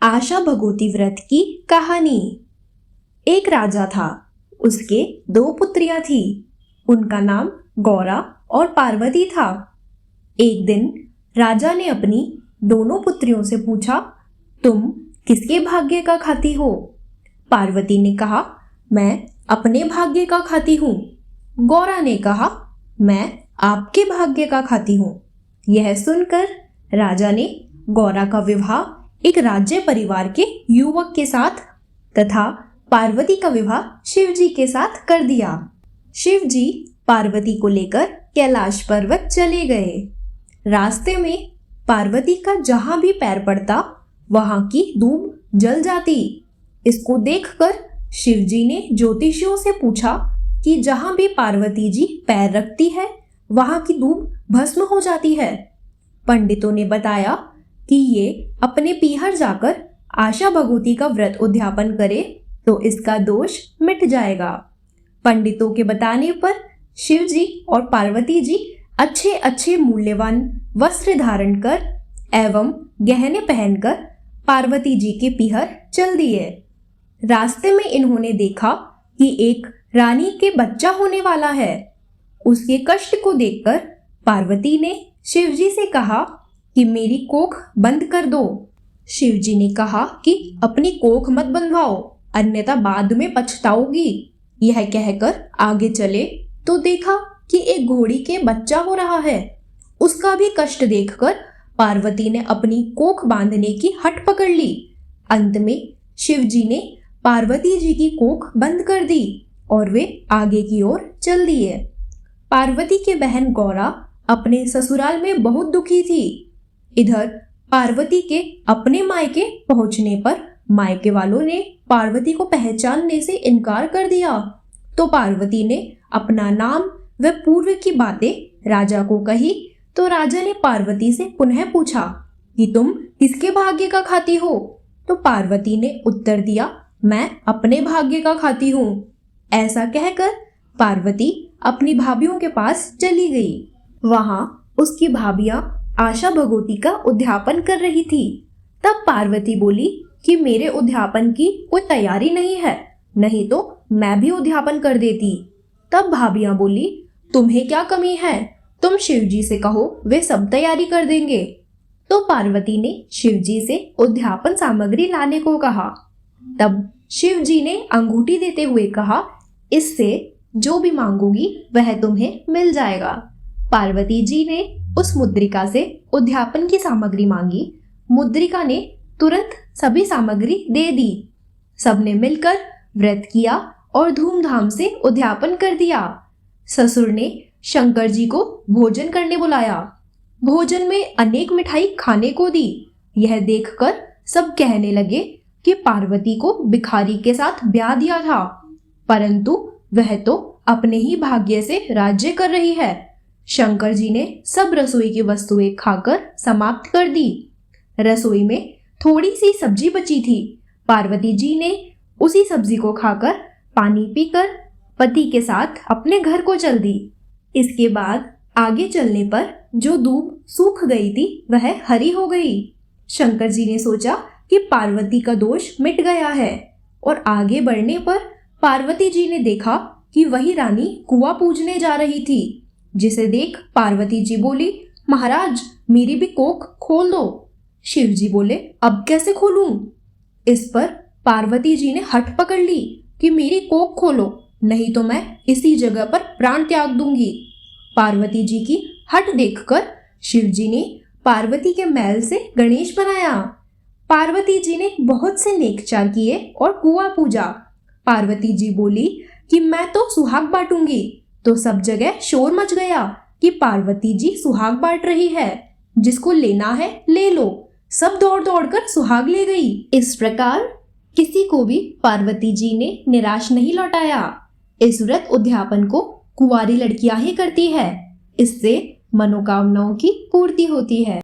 आशा भगवती व्रत की कहानी। एक राजा था। उसके 2 पुत्रियां थी। उनका नाम गौरा और पार्वती था। एक दिन राजा ने अपनी दोनों पुत्रियों से पूछा, तुम किसके भाग्य का खाती हो? पार्वती ने कहा, मैं अपने भाग्य का खाती हूँ। गौरा ने कहा, मैं आपके भाग्य का खाती हूँ। यह सुनकर राजा ने गौरा का विवाह एक राज्य परिवार के युवक के साथ तथा पार्वती का विवाह शिवजी के साथ कर दिया। शिवजी पार्वती को लेकर कैलाश पर्वत चले गए। रास्ते में पार्वती का जहां भी पैर पड़ता वहां की धूप जल जाती। इसको देखकर शिवजी ने ज्योतिषियों से पूछा कि जहां भी पार्वती जी पैर रखती है वहां की धूप भस्म हो जाती है। पंडितों ने बताया कि ये अपने पीहर जाकर आशा भगवती का व्रत उद्यापन करे तो इसका दोष मिट जाएगा। पंडितों के बताने पर शिवजी और पार्वती जी अच्छे अच्छे मूल्यवान वस्त्र धारण कर एवं गहने पहनकर पार्वती जी के पीहर चल दिए। रास्ते में इन्होंने देखा कि एक रानी के बच्चा होने वाला है। उसके कष्ट को देखकर पार्वती ने शिवजी से कहा कि मेरी कोख बंद कर दो। शिवजी ने कहा कि अपनी कोख मत बंधवाओ, अन्यथा बाद में पछताओगी। यह कहकर आगे चले तो देखा कि एक घोड़ी के बच्चा हो रहा है। उसका भी कष्ट देखकर पार्वती ने अपनी कोख बांधने की हट पकड़ ली। अंत में शिवजी ने पार्वती जी की कोख बंद कर दी और वे आगे की ओर चल दिए। पार्वती की बहन गौरा अपने ससुराल में बहुत दुखी थी। इधर पार्वती के अपने मायके पहुंचने पर मायके वालों ने पार्वती को पहचानने से इनकार कर दिया। तो पार्वती ने अपना नाम व पूर्व की बातें राजा को कही तो राजा ने पार्वती से पुनः पूछा कि तुम किसके भाग्य का खाती हो? तो पार्वती ने उत्तर दिया, मैं अपने भाग्य का खाती हूँ। ऐसा कहकर पार्वती अपनी भाभियों के पास चली गई। वहां उसकी भाभियां आशा भगवती का उद्यापन कर रही थी। तब पार्वती बोली कि मेरे उद्यापन की कोई तैयारी नहीं है, नहीं तो मैं भी उद्यापन कर देती। तब भाभियां बोली, तुम्हें क्या कमी है? तुम शिवजी से कहो, वे सब तैयारी कर देंगे। तो पार्वती ने शिवजी से उद्यापन सामग्री लाने को कहा। तब शिवजी ने अंगूठी देते हुए कहा, इससे जो भी मांगोगी वह तुम्हें मिल जाएगा। पार्वती जी ने उस मुद्रिका से उद्यापन की सामग्री मांगी। मुद्रिका ने तुरंत सभी सामग्री दे दी। सबने मिलकर व्रत किया और धूमधाम से उद्यापन कर दिया। ससुर ने शंकर जी को भोजन करने बुलाया। भोजन में अनेक मिठाई खाने को दी। यह देखकर सब कहने लगे कि पार्वती को भिखारी के साथ ब्याह दिया था, परंतु वह तो अपने ही भाग्य से राज्य कर रही है। शंकर जी ने सब रसोई की वस्तुएं खाकर समाप्त कर दी। रसोई में थोड़ी सी सब्जी बची थी। पार्वती जी ने उसी सब्जी को खाकर पानी पीकर पति के साथ अपने घर को चल दी। इसके बाद आगे चलने पर जो दूब सूख गई थी वह हरी हो गई। शंकर जी ने सोचा कि पार्वती का दोष मिट गया है और आगे बढ़ने पर पार्वती जी ने देखा कि वही रानी कुआं पूजने जा रही थी, जिसे देख पार्वती जी बोली, महाराज मेरी भी कोख खोल दो। शिव जी बोले, अब कैसे खोलूं? इस पर पार्वती जी ने हट पकड़ ली कि मेरी कोख खोलो, नहीं तो मैं इसी जगह पर प्राण त्याग दूंगी। पार्वती जी की हट देखकर शिव जी ने पार्वती के महल से गणेश बनाया। पार्वती जी ने बहुत से नेकचार किए और कुआं पूजा। पार्वती जी बोली कि मैं तो सुहाग बांटूंगी। तो सब जगह शोर मच गया कि पार्वती जी सुहाग बांट रही है, जिसको लेना है ले लो। सब दौड़ दौड़ कर सुहाग ले गई। इस प्रकार किसी को भी पार्वती जी ने निराश नहीं लौटाया। इस व्रत उद्यापन को कुंवारी लड़कियां ही करती है। इससे मनोकामनाओं की पूर्ति होती है।